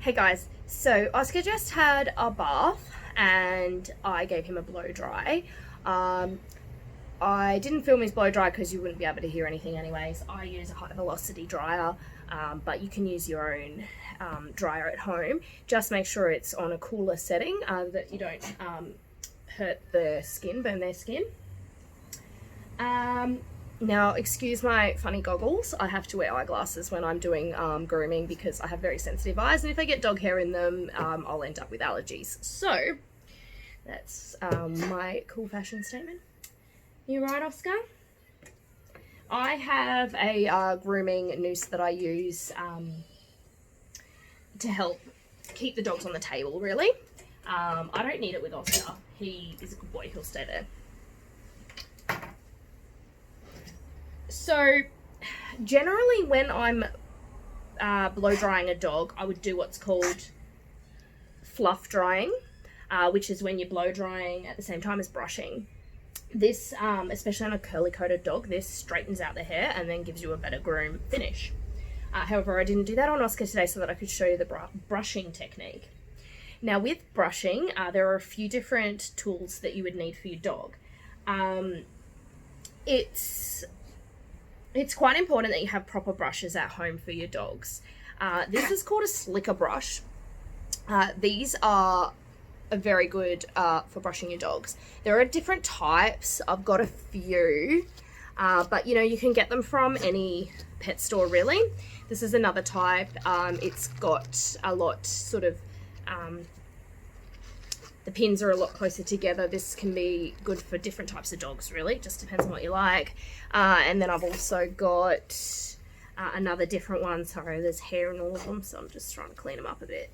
Hey guys, so Oscar just had a bath and I gave him a blow dry. Um, I didn't film his blow dry because you wouldn't be able to hear anything anyways. I use a high velocity dryer, but you can use your own dryer at home. Just make sure it's on a cooler setting that you don't hurt the skin, burn their skin. Now, excuse my funny goggles. I have to wear eyeglasses when I'm doing grooming because I have very sensitive eyes, and if I get dog hair in them, I'll end up with allergies. So, that's my cool fashion statement. You right, Oscar? I have a grooming noose that I use to help keep the dogs on the table, really. I don't need it with Oscar. He is a good boy. He'll stay there. So, generally when I'm blow drying a dog, I would do what's called fluff drying, which is when you're blow drying at the same time as brushing. This, especially on a curly coated dog, this straightens out the hair and then gives you a better groom finish. However, I didn't do that on Oscar today so that I could show you the brushing technique. Now with brushing, there are a few different tools that you would need for your dog. It's quite important that you have proper brushes at home for your dogs. This is called a slicker brush. These are very good for brushing your dogs. There are different types. I've got a few, but you can get them from any pet store really. This is another type. It's got a lot the pins are a lot closer together. This can be good for different types of dogs, really. Just depends on what you like. And then I've also got another different one. Sorry, there's hair in all of them, so I'm just trying to clean them up a bit.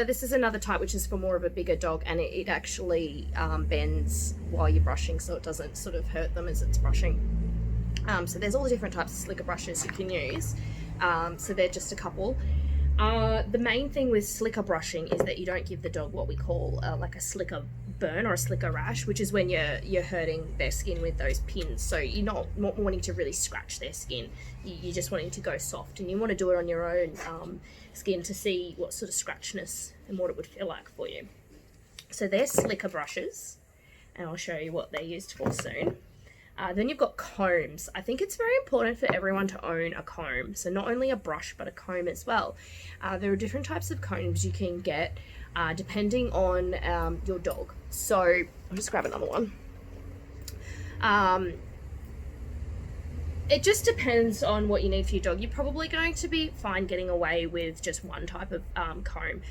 This is another type, which is for more of a bigger dog, and it actually bends while you're brushing, so it doesn't sort of hurt them as it's brushing. So there's all the different types of slicker brushes you can use. So they're just a couple. The main thing with slicker brushing is that you don't give the dog what we call like a slicker burn or a slicker rash, which is when you're hurting their skin with those pins. So you're not wanting to really scratch their skin. You're just wanting to go soft, and you want to do it on your own skin to see what sort of scratchiness and what it would feel like for you. So they're slicker brushes, and I'll show you what they're used for soon. Then you've got combs. I think it's very important for everyone to own a comb. So not only a brush, but a comb as well. There are different types of combs you can get depending on your dog. So I'll just grab another one. It just depends on what you need for your dog. You're probably going to be fine getting away with just one type of comb.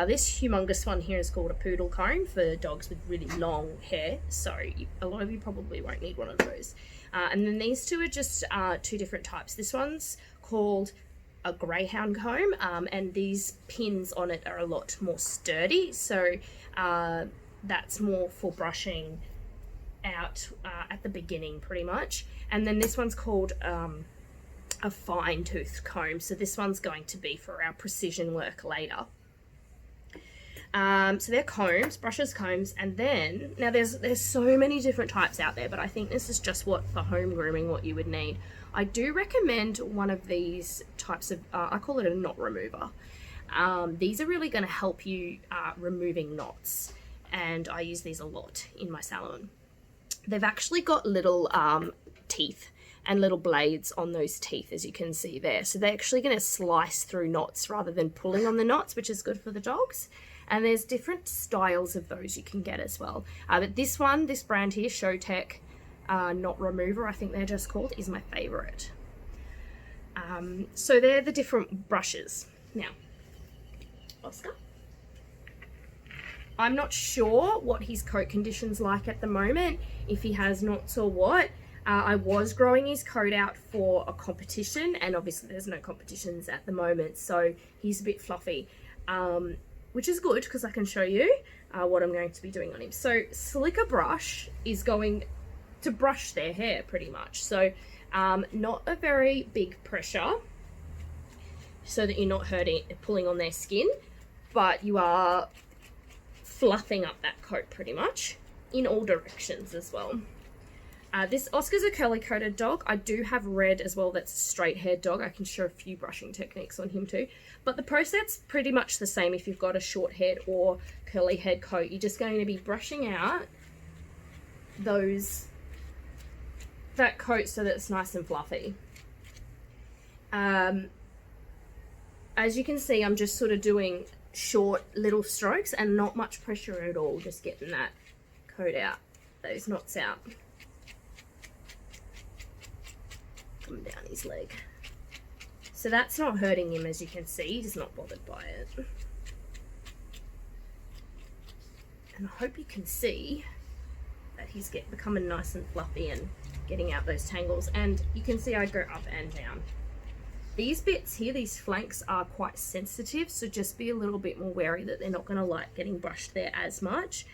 This humongous one here is called a poodle comb for dogs with really long hair. So a lot of you probably won't need one of those. And then these two are just two different types. This one's called a greyhound comb, and these pins on it are a lot more sturdy. So that's more for brushing out at the beginning pretty much. And then this one's called a fine tooth comb, so this one's going to be for our precision work later. So they're combs, brushes, combs, and then now there's so many different types out there, but I think this is just what for home grooming what you would need. I do recommend one of these types of I call it a knot remover. These are really going to help you removing knots, and I use these a lot in my salon. They've actually got little teeth and little blades on those teeth, as you can see there. So they're actually going to slice through knots rather than pulling on the knots, which is good for the dogs. And there's different styles of those you can get as well. But this brand here, Showtech Knot Remover, I think they're just called, is my favorite. So they're the different brushes. Now, Oscar. I'm not sure what his coat condition's like at the moment, if he has knots or what. I was growing his coat out for a competition, and obviously there's no competitions at the moment, so he's a bit fluffy, which is good because I can show you what I'm going to be doing on him. So slicker brush is going to brush their hair pretty much. So not a very big pressure so that you're not pulling on their skin, but you are fluffing up that coat pretty much in all directions as well. This Oscar's a curly coated dog. I do have Red as well, that's a straight haired dog. I can show a few brushing techniques on him too. But the process's pretty much the same if you've got a short haired or curly haired coat. You're just going to be brushing out that coat so that it's nice and fluffy. As you can see, I'm just sort of doing short little strokes and not much pressure at all, just getting that coat out, those knots out. Coming down his leg. So that's not hurting him, as you can see. He's not bothered by it. And I hope you can see that he's becoming nice and fluffy and getting out those tangles. And you can see I go up and down. These bits here, these flanks, are quite sensitive, so just be a little bit more wary that they're not going to like getting brushed there as much,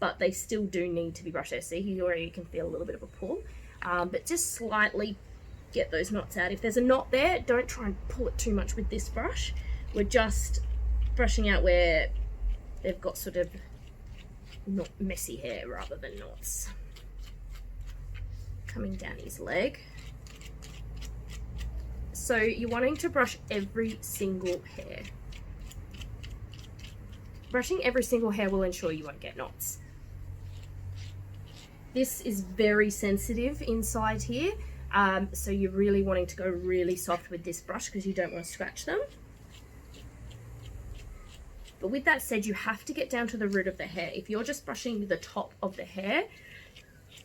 but they still do need to be brushed there. See, here where you can feel a little bit of a pull, but just slightly get those knots out. If there's a knot there, don't try and pull it too much with this brush. We're just brushing out where they've got sort of not messy hair rather than knots. Coming down his leg. So you're wanting to brush every single hair. Brushing every single hair will ensure you won't get knots. This is very sensitive inside here. So you're really wanting to go really soft with this brush because you don't want to scratch them. But with that said, you have to get down to the root of the hair. If you're just brushing the top of the hair,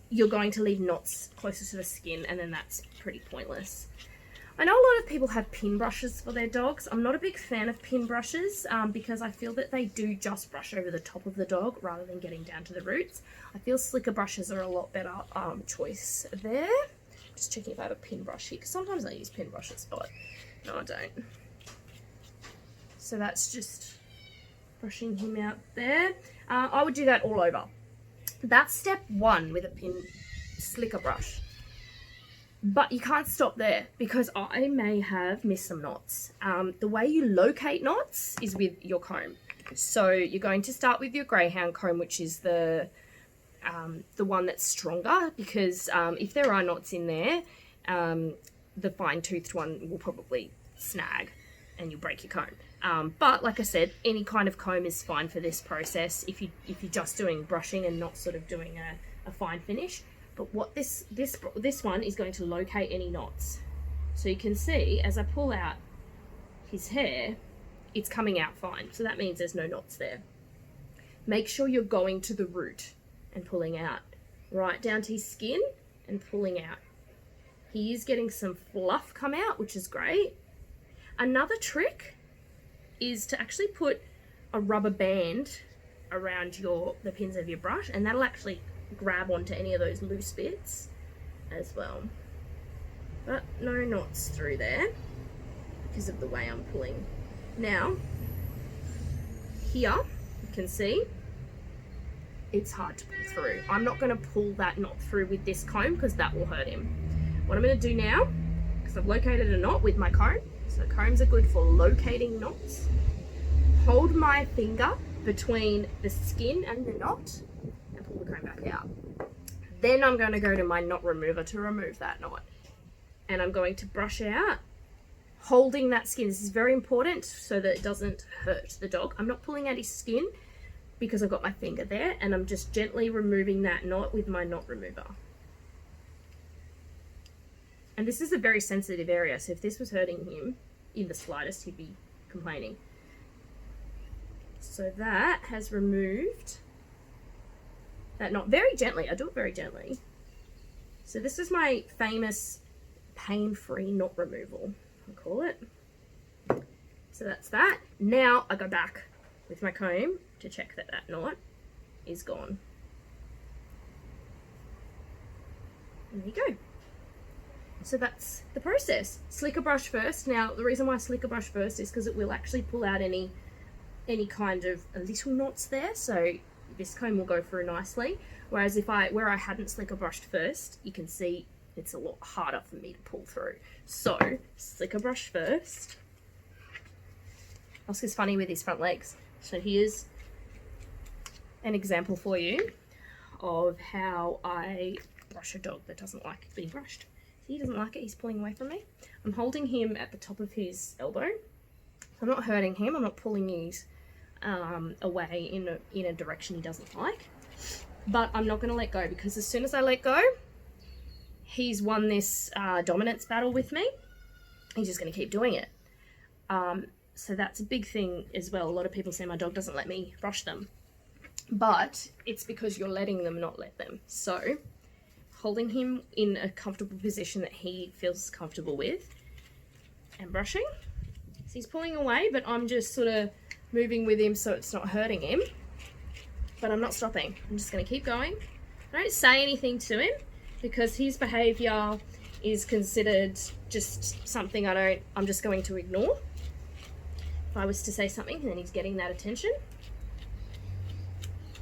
you're going to leave knots closer to the skin, and then that's pretty pointless. I know a lot of people have pin brushes for their dogs. I'm not a big fan of pin brushes because I feel that they do just brush over the top of the dog rather than getting down to the roots. I feel slicker brushes are a lot better choice there. Just checking if I have a pin brush here, because sometimes I use pin brushes, but no, I don't. So that's just brushing him out there. I would do that all over. That's step one with a pin slicker brush. But you can't stop there, because I may have missed some knots. The way you locate knots is with your comb. So you're going to start with your greyhound comb, which is the one that's stronger, because if there are knots in there, the fine-toothed one will probably snag and you'll break your comb. But like I said, any kind of comb is fine for this process if you're just doing brushing and not sort of doing a fine finish. But what this one is going to locate any knots. So you can see as I pull out his hair, it's coming out fine. So that means there's no knots there. Make sure you're going to the root and pulling out, right down to his skin and pulling out. He is getting some fluff come out, which is great. Another trick is to actually put a rubber band around the pins of your brush, and that'll actually grab onto any of those loose bits as well. But no knots through there because of the way I'm pulling. Now, here you can see it's hard to pull through. I'm not going to pull that knot through with this comb because that will hurt him. What I'm going to do now, because I've located a knot with my comb, so combs are good for locating knots, hold my finger between the skin and the knot and pull the comb back out. Then I'm going to go to my knot remover to remove that knot. And I'm going to brush out, holding that skin. This is very important so that it doesn't hurt the dog. I'm not pulling out his skin because I've got my finger there, and I'm just gently removing that knot with my knot remover. And this is a very sensitive area, so if this was hurting him in the slightest, he'd be complaining. So that has removed that knot very gently. I do it very gently. So this is my famous pain-free knot removal, I call it. So that's that. Now I go back with my comb to check that that knot is gone. And there you go. So that's the process. Slicker brush first. Now the reason why I slicker brush first is because it will actually pull out any kind of little knots there, so this comb will go through nicely. Whereas where I hadn't slicker brushed first, you can see it's a lot harder for me to pull through. So slicker brush first. Oscar's funny with his front legs. So here's an example for you of how I brush a dog that doesn't like being brushed. He doesn't like it, he's pulling away from me. I'm holding him at the top of his elbow. I'm not hurting him, I'm not pulling his away in a direction he doesn't like. But I'm not going to let go, because as soon as I let go, he's won this dominance battle with me. He's just going to keep doing it. So that's a big thing as well. A lot of people say my dog doesn't let me brush them. But it's because you're letting them not let them. So holding him in a comfortable position that he feels comfortable with and brushing. So he's pulling away, but I'm just sort of moving with him so it's not hurting him. But I'm not stopping. I'm just going to keep going. I don't say anything to him because his behaviour is considered just something I'm just going to ignore. If I was to say something, then he's getting that attention.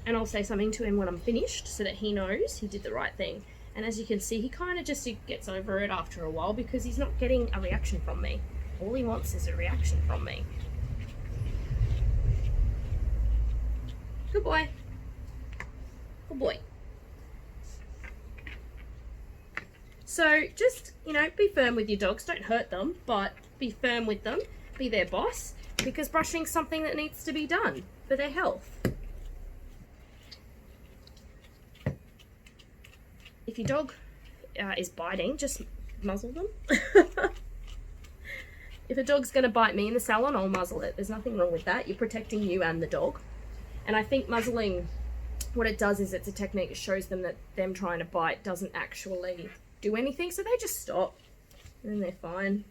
And I'll say something to him when I'm finished so that he knows he did the right thing. And as you can see, he kind of just gets over it after a while because he's not getting a reaction from me. All he wants is a reaction from me. Good boy. Good boy. So just, be firm with your dogs. Don't hurt them, but be firm with them. Be their boss, because brushing's something that needs to be done for their health. If your dog is biting, just muzzle them. If a dog's going to bite me in the salon, I'll muzzle it. There's nothing wrong with that. You're protecting you and the dog. And I think muzzling, what it does is it's a technique that shows them that them trying to bite doesn't actually do anything. So they just stop and then they're fine.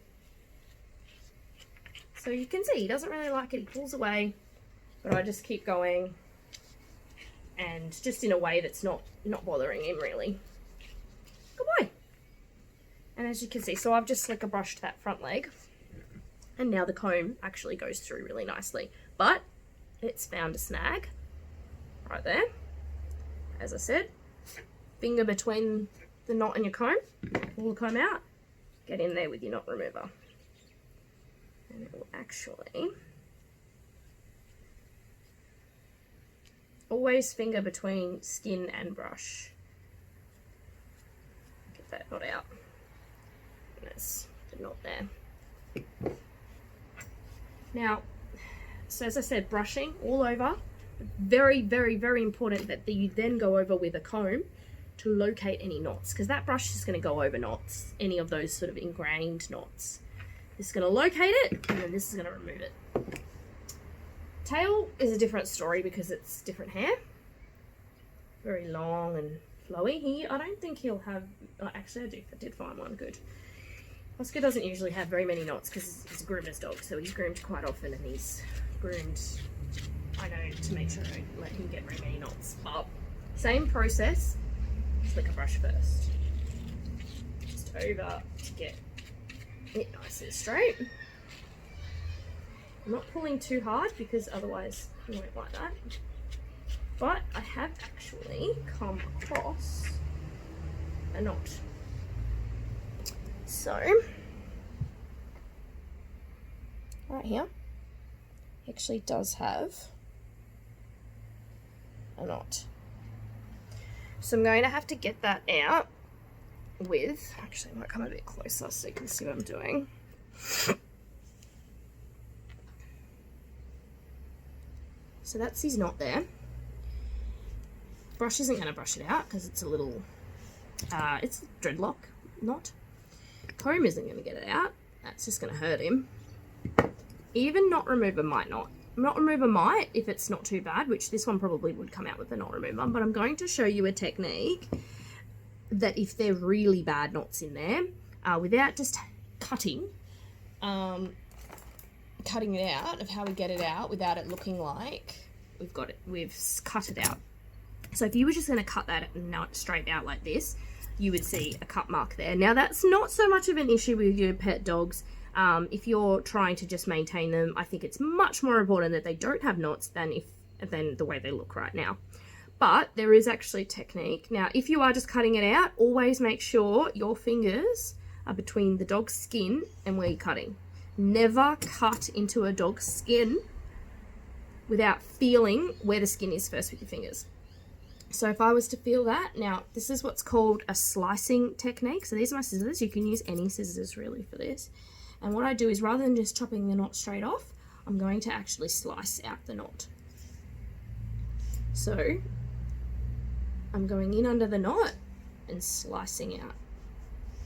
So you can see he doesn't really like it. He pulls away, but I just keep going, and just in a way that's not bothering him really. Good boy. And as you can see, so I've just slicker brushed that front leg, and now the comb actually goes through really nicely, but it's found a snag right there. As I said, finger between the knot and your comb, pull the comb out, get in there with your knot remover, and it will actually always finger between skin and brush. Get that knot out. And there's the knot there. Now, so as I said, brushing all over. Very, very, very important that you then go over with a comb to locate any knots, because that brush is going to go over knots, any of those sort of ingrained knots. This is going to locate it, and then this is going to remove it. Tail is a different story because it's different hair. Very long and flowy. I don't think he'll have... Oh, actually, I did find one. Good. Oscar doesn't usually have very many knots because he's a groomer's dog, so he's groomed quite often, and he's groomed, I know, to make sure I don't let him get very many knots. But same process, slicker brush first. Just over to get it nice and straight. I'm not pulling too hard because otherwise you won't like that. But I have actually come across a knot. So, right here, actually does have a knot. So I'm going to have to get that out with, actually I might come a bit closer so you can see what I'm doing. So that's his knot there. Brush isn't going to brush it out because it's a little, it's a dreadlock knot. Comb isn't going to get it out. That's just going to hurt him. Even knot remover might not. Knot remover might if it's not too bad, which this one probably would come out with a knot remover, but I'm going to show you a technique that if they're really bad knots in there, without just cutting it out, of how we get it out without it looking like we've cut it out. So if you were just going to cut that knot straight out like this, you would see a cut mark there. Now that's not so much of an issue with your pet dogs. If you're trying to just maintain them, I think it's much more important that they don't have knots than the way they look right now. But there is actually a technique. Now, if you are just cutting it out, always make sure your fingers are between the dog's skin and where you're cutting. Never cut into a dog's skin without feeling where the skin is first with your fingers. So if I was to feel that, now this is what's called a slicing technique. So these are my scissors. You can use any scissors really for this. And what I do is, rather than just chopping the knot straight off, I'm going to actually slice out the knot. So I'm going in under the knot and slicing out.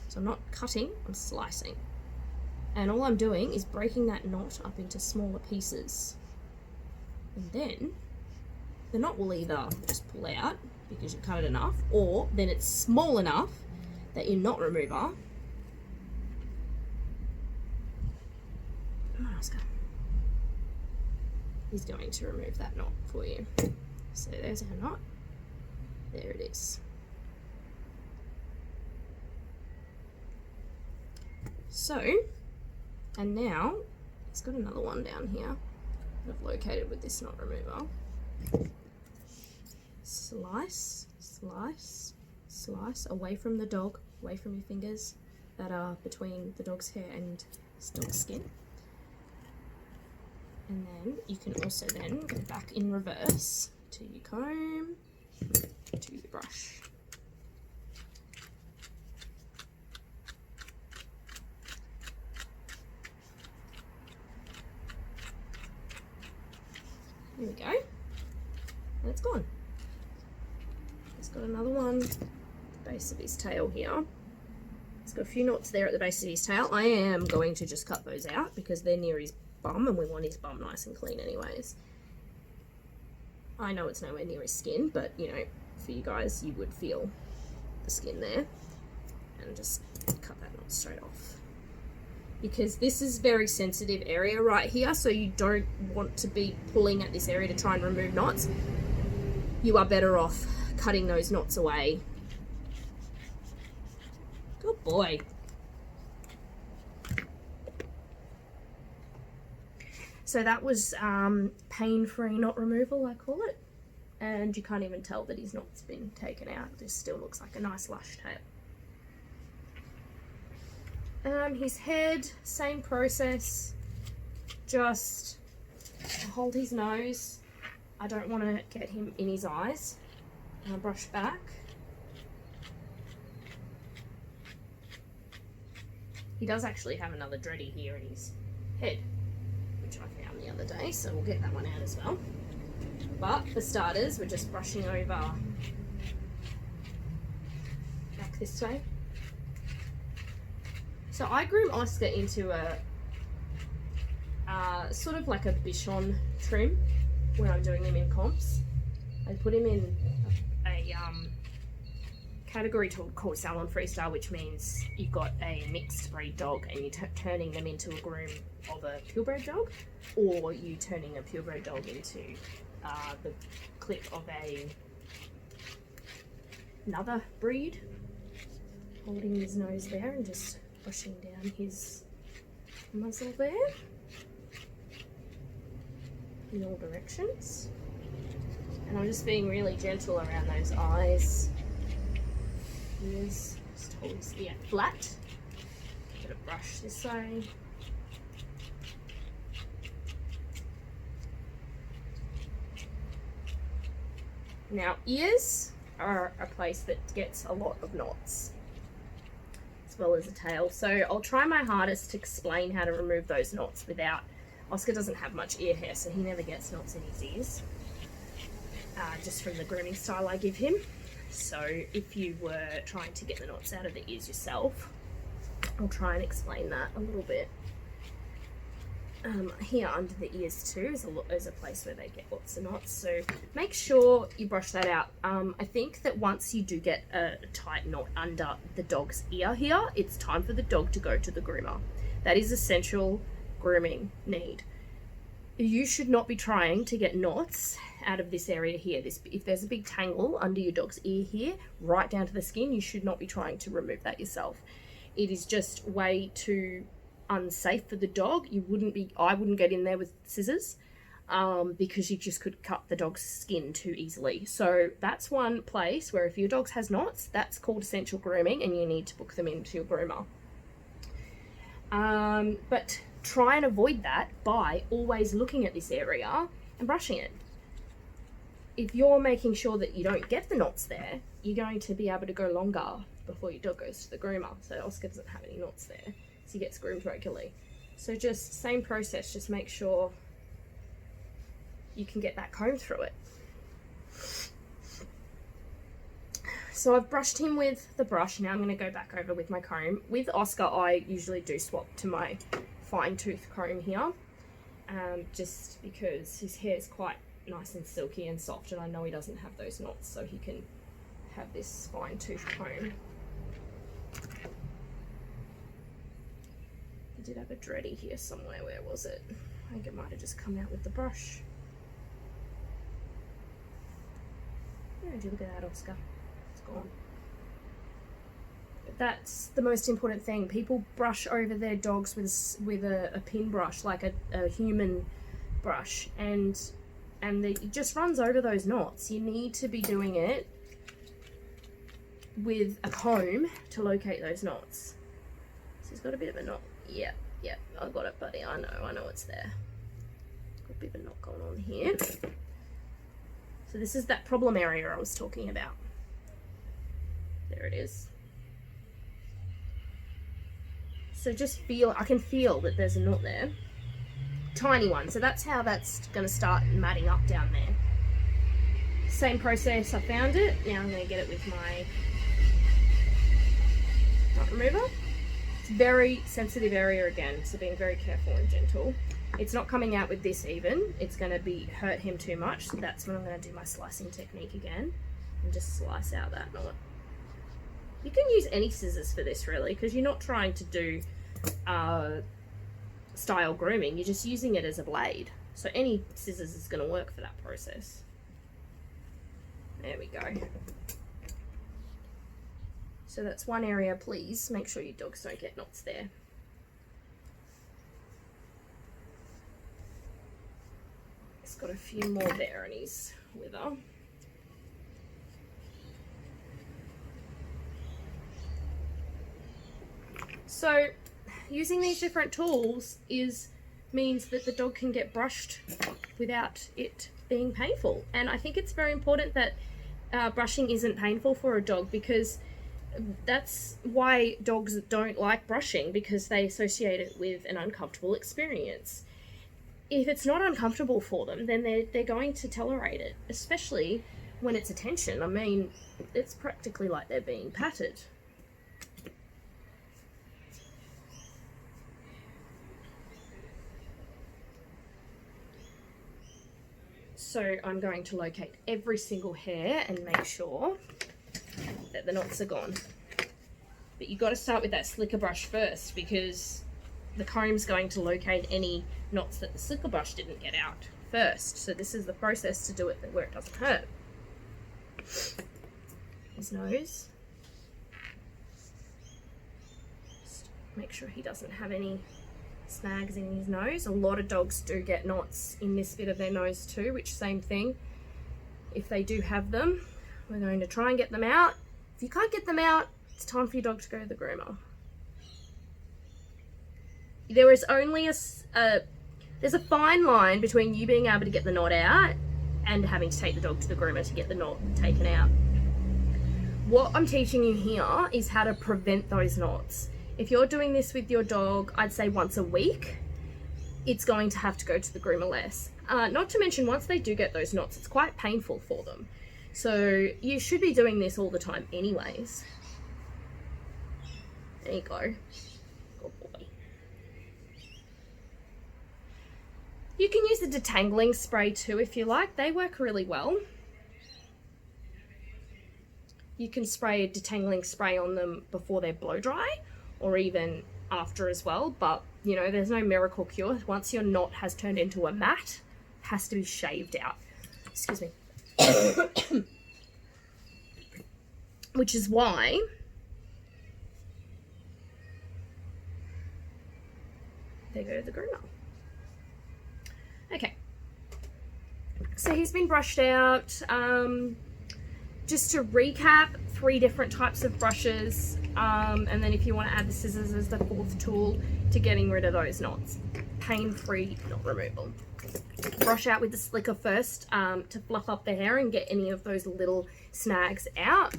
So I'm not cutting, I'm slicing. And all I'm doing is breaking that knot up into smaller pieces. And then the knot will either just pull out because you cut it enough, or then it's small enough that your knot remover is going to remove that knot for you. So there's our knot. There it is. So, and now it's got another one down here that I've located with this knot remover. Slice, slice, slice away from the dog, away from your fingers that are between the dog's hair and the dog's skin. And then you can also then go back in reverse to your comb, to your brush. There we go. And it's gone. It's got another one at the base of his tail here. It's got a few knots there at the base of his tail. I am going to just cut those out because they're near his bum and we want his bum nice and clean anyways. I know it's nowhere near his skin, but you know, for you guys, you would feel the skin there. And just cut that knot straight off. Because this is very sensitive area right here, so you don't want to be pulling at this area to try and remove knots. You are better off cutting those knots away. Good boy. So that was pain-free knot removal, I call it. And you can't even tell that his knot's been taken out. This still looks like a nice lush tail. His head, same process. Just hold his nose. I don't want to get him in his eyes. And I'll brush back. He does actually have another dready here in his head, which I found the other day, so we'll get that one out as well. But for starters, we're just brushing over back this way. So I groom Oscar into a sort of like a Bichon trim when I'm doing him in comps. I put him in a category called Salon Freestyle, which means you've got a mixed breed dog and you're turning them into a groom of a purebred dog, or you turning a purebred dog into the clip of another breed. Holding his nose there and just brushing down his muzzle there in all directions. And I'm just being really gentle around those eyes, ears, just hold his ear flat. Get a brush this way. Now, ears are a place that gets a lot of knots, as well as a tail. So I'll try my hardest to explain how to remove those knots without... Oscar doesn't have much ear hair, so he never gets knots in his ears, just from the grooming style I give him. So if you were trying to get the knots out of the ears yourself, I'll try and explain that a little bit. Here under the ears too is a place where they get lots of knots, so make sure you brush that out. I think that once you do get a tight knot under the dog's ear here, it's time for the dog to go to the groomer. That is essential grooming need. You should not be trying to get knots out of this area here. If there's a big tangle under your dog's ear here, right down to the skin, you should not be trying to remove that yourself. It is just way too unsafe for the dog. I wouldn't get in there with scissors because you just could cut the dog's skin too easily. So that's one place where if your dog has knots, that's called essential grooming and you need to book them into your groomer. But try and avoid that by always looking at this area and brushing it. if you're making sure that you don't get the knots there, you're going to be able to go longer before your dog goes to the groomer. So Oscar doesn't have any knots there, so he gets groomed regularly. So just same process, just make sure you can get that comb through it. So I've brushed him with the brush. Now I'm going to go back over with my comb. With Oscar, I usually do swap to my fine tooth comb here, just because his hair is quite nice and silky and soft, and I know he doesn't have those knots, so he can have this fine tooth comb. I did have a dready here somewhere. Where was it? I think it might have just come out with the brush. Yeah, do you look at that, Oscar? It's gone. But that's the most important thing. People brush over their dogs with a pin brush, like a human brush, and it just runs over those knots. You need to be doing it with a comb to locate those knots. So he's got a bit of a knot. Yeah, I got it, buddy. I know it's there. Got a bit of a knot going on here. So this is that problem area I was talking about. There it is. So just I can feel that there's a knot there. Tiny one. So that's how that's going to start matting up down there. Same process, I found it. Now I'm going to get it with my knot remover. It's a very sensitive area again, so being very careful and gentle. It's not coming out with this even. It's going to hurt him too much. So that's when I'm going to do my slicing technique again and just slice out that knot. You can use any scissors for this really, because you're not trying to do style grooming. You're just using it as a blade. So any scissors is going to work for that process. There we go. So that's one area. Please make sure your dogs don't get knots there. He's got a few more there in his wither. So using these different tools means that the dog can get brushed without it being painful. And I think it's very important that brushing isn't painful for a dog, because that's why dogs don't like brushing, because they associate it with an uncomfortable experience. If it's not uncomfortable for them, then they're going to tolerate it, especially when it's attention. I mean, it's practically like they're being patted. So I'm going to locate every single hair and make sure that the knots are gone. But you've got to start with that slicker brush first, because the comb's going to locate any knots that the slicker brush didn't get out first. So this is the process to do it where it doesn't hurt. His nose. Just make sure he doesn't have any snags in his nose. A lot of dogs do get knots in this bit of their nose too, which same thing. If they do have them, we're going to try and get them out. If you can't get them out, it's time for your dog to go to the groomer. There is only there's a fine line between you being able to get the knot out and having to take the dog to the groomer to get the knot taken out. What I'm teaching you here is how to prevent those knots. If you're doing this with your dog, I'd say once a week, it's going to have to go to the groomer less. Not to mention, once they do get those knots, it's quite painful for them. So you should be doing this all the time anyways. There you go. Good boy. You can use the detangling spray too if you like. They work really well. You can spray a detangling spray on them before they're blow dry, or even after as well, but you know, there's no miracle cure. Once your knot has turned into a mat, it has to be shaved out. Excuse me. Which is why they go to the groomer. Okay, so he's been brushed out. Just to recap, 3 different types of brushes. And then if you want to add the scissors as the fourth tool to getting rid of those knots. Pain-free knot removal. Brush out with the slicker first to fluff up the hair and get any of those little snags out.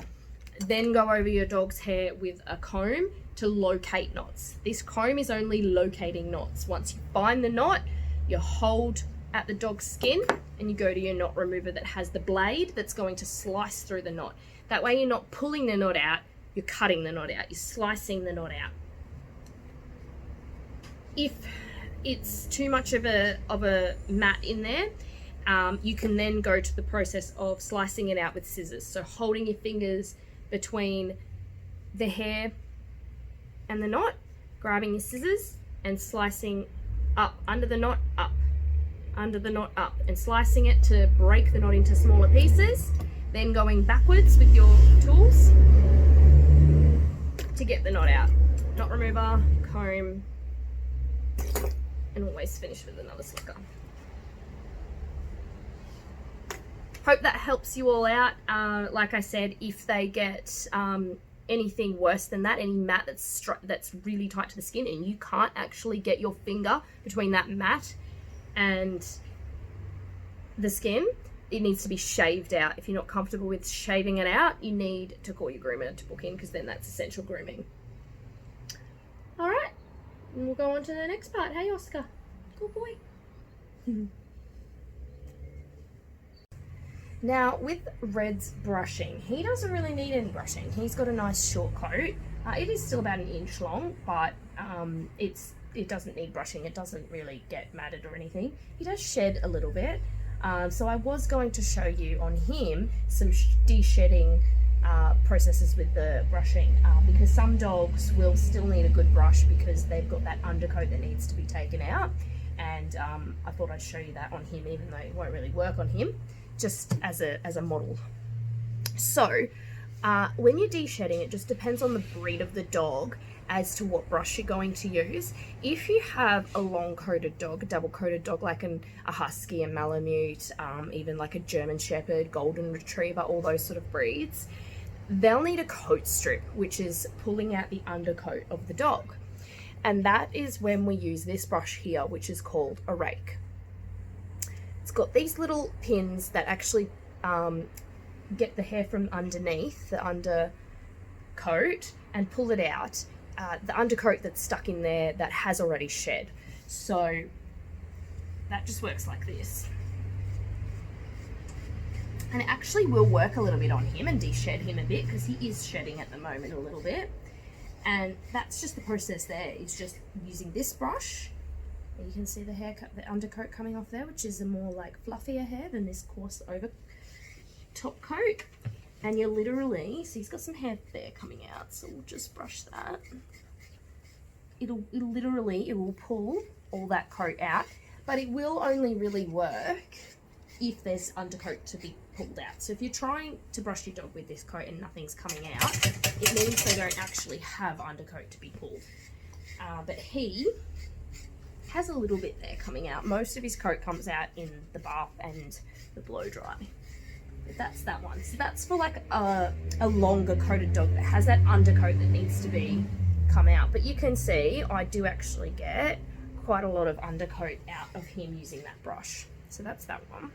Then go over your dog's hair with a comb to locate knots. This comb is only locating knots. Once you find the knot, you hold at the dog's skin and you go to your knot remover that has the blade that's going to slice through the knot. That way you're not pulling the knot out, you're cutting the knot out, you're slicing the knot out. If it's too much of a mat in there, you can then go to the process of slicing it out with scissors. So holding your fingers between the hair and the knot, grabbing your scissors and slicing up under the knot, up, under the knot, up, and slicing it to break the knot into smaller pieces, then going backwards with your tools to get the knot out. Knot remover, comb, and always finish with another slicker. Hope that helps you all out. Like I said, if they get anything worse than that, any mat that's really tight to the skin and you can't actually get your finger between that mat and the skin, it needs to be shaved out. If you're not comfortable with shaving it out, you need to call your groomer to book in, because then that's essential grooming. All right, and we'll go on to the next part. Hey, Oscar, good boy. Now, with Red's brushing, he doesn't really need any brushing. He's got a nice short coat. It is still about 1 inch long, but it doesn't need brushing. It doesn't really get matted or anything. He does shed a little bit. So I was going to show you on him some de-shedding processes with the brushing, because some dogs will still need a good brush because they've got that undercoat that needs to be taken out. And I thought I'd show you that on him, even though it won't really work on him, just as a model. So when you're de-shedding, it just depends on the breed of the dog as to what brush you're going to use. If you have a long-coated dog, a double-coated dog like a Husky, a Malamute, even like a German Shepherd, Golden Retriever, all those sort of breeds, they'll need a coat strip, which is pulling out the undercoat of the dog. And that is when we use this brush here, which is called a rake. It's got these little pins that actually get the hair from underneath, the undercoat, and pull it out. The undercoat that's stuck in there that has already shed. So that just works like this. And it actually will work a little bit on him and de-shed him a bit, because he is shedding at the moment a little bit. And that's just the process there. It's just using this brush. You can see the undercoat coming off there, which is a more like fluffier hair than this coarse over top coat. And you're literally, so he's got some hair there coming out, so we'll just brush that. It will pull all that coat out, but it will only really work if there's undercoat to be pulled out. So if you're trying to brush your dog with this coat and nothing's coming out, it means they don't actually have undercoat to be pulled. But he has a little bit there coming out. Most of his coat comes out in the bath and the blow dry. That's that one. So that's for like a longer coated dog that has that undercoat that needs to be come out. But you can see I do actually get quite a lot of undercoat out of him using that brush. So that's that one.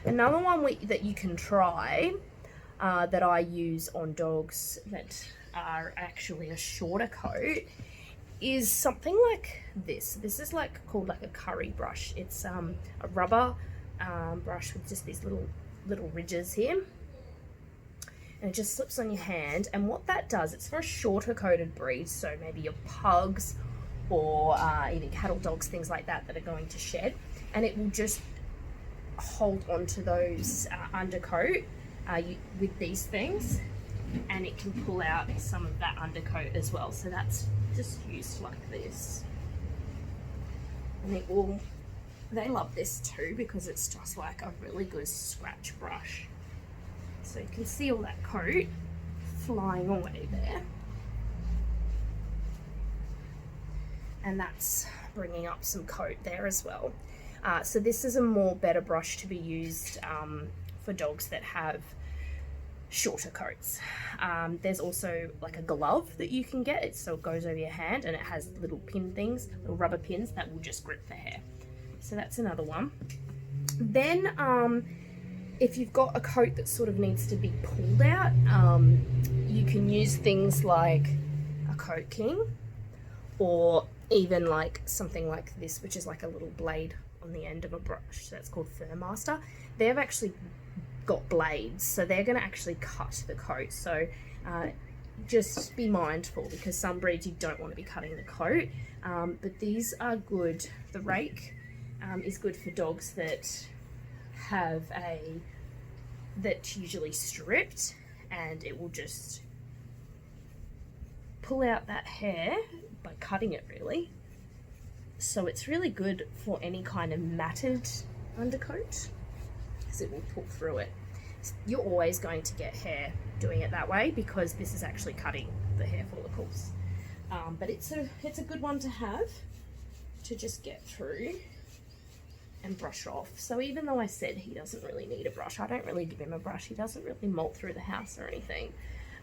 Another one that you can try that I use on dogs that are actually a shorter coat is something like this. This is like called like a curry brush. It's a rubber brush with just these little ridges here, and it just slips on your hand. And what that does, it's for a shorter coated breed, so maybe your pugs or even cattle dogs, things like that are going to shed, and it will just hold onto those undercoat with these things, and it can pull out some of that undercoat as well. So that's just used like this, and it will, they love this too because it's just like a really good scratch brush. So you can see all that coat flying away there, and that's bringing up some coat there as well. So this is a more better brush to be used for dogs that have shorter coats. There's also like a glove that you can get. So it goes over your hand and it has little pin things, little rubber pins that will just grip the hair. So that's another one. Then if you've got a coat that sort of needs to be pulled out, you can use things like a Coat King, or even like something like this, which is like a little blade on the end of a brush. That's called Fur Master. They've actually got blades, so they're going to actually cut the coat. So just be mindful, because some breeds you don't want to be cutting the coat, but these are good. The rake is good for dogs that have that's usually stripped, and it will just pull out that hair by cutting it, really. So it's really good for any kind of matted undercoat, because it will pull through it. You're always going to get hair doing it that way, because this is actually cutting the hair follicles. But it's a good one to have to just get through and brush off. So even though I said he doesn't really need a brush, I don't really give him a brush. He doesn't really molt through the house or anything.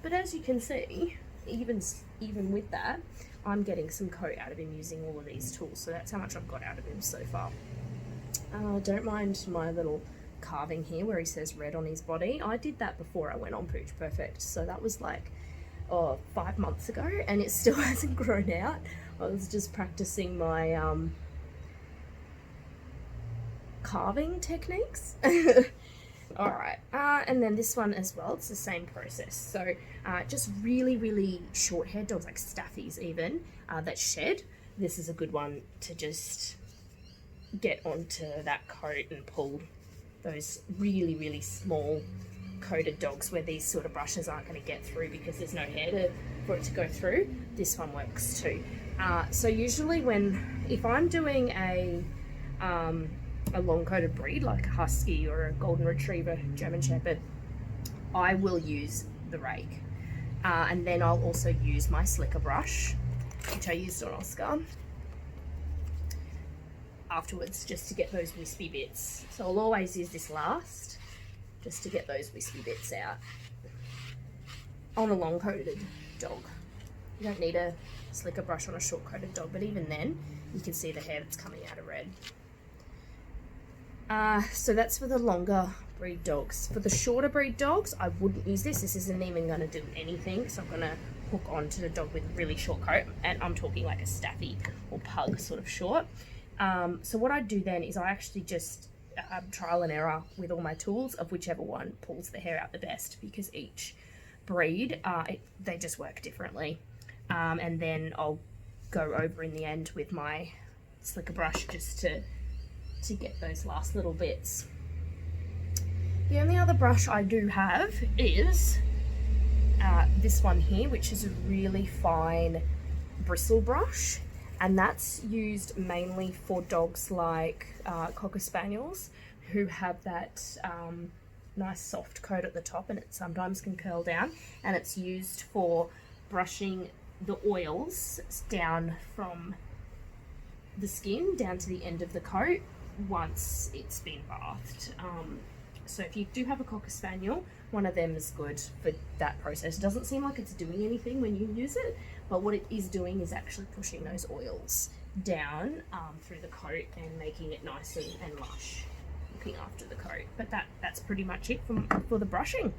But as you can see, even with that, I'm getting some coat out of him using all of these tools. So that's how much I've got out of him so far. Don't mind my little carving here where he says red on his body. I did that before I went on Pooch Perfect. So that was like 5 months ago, and it still hasn't grown out. I was just practicing my carving techniques. All right, and then this one as well, it's the same process. So just really short haired dogs, like staffies even, that shed. This is a good one to just get onto that coat and pull those really small coated dogs where these sort of brushes aren't going to get through because there's no hair for it to go through. This one works too. So usually if I'm doing a long coated breed like a husky or a golden retriever, German shepherd, I will use the rake, and then I'll also use my slicker brush, which I used on Oscar, afterwards, just to get those wispy bits. So I'll always use this last, just to get those wispy bits out on a long coated dog. You don't need a slicker brush on a short coated dog, but even then you can see the hair that's coming out of red. So that's for the longer breed dogs. For the shorter breed dogs, I wouldn't use this. This isn't even going to do anything. So I'm going to hook onto the dog with a really short coat, and I'm talking like a staffy or pug sort of short. So what I do then is I actually just trial and error with all my tools of whichever one pulls the hair out the best, because each breed, they just work differently. And then I'll go over in the end with my slicker brush just to get those last little bits. The only other brush I do have is this one here, which is a really fine bristle brush, and that's used mainly for dogs like Cocker Spaniels, who have that nice soft coat at the top, and it sometimes can curl down, and it's used for brushing the oils down from the skin down to the end of the coat once it's been bathed. So if you do have a Cocker Spaniel, one of them is good for that process. It doesn't seem like it's doing anything when you use it, but what it is doing is actually pushing those oils down through the coat and making it nice and lush, looking after the coat. But that's pretty much it for the brushing.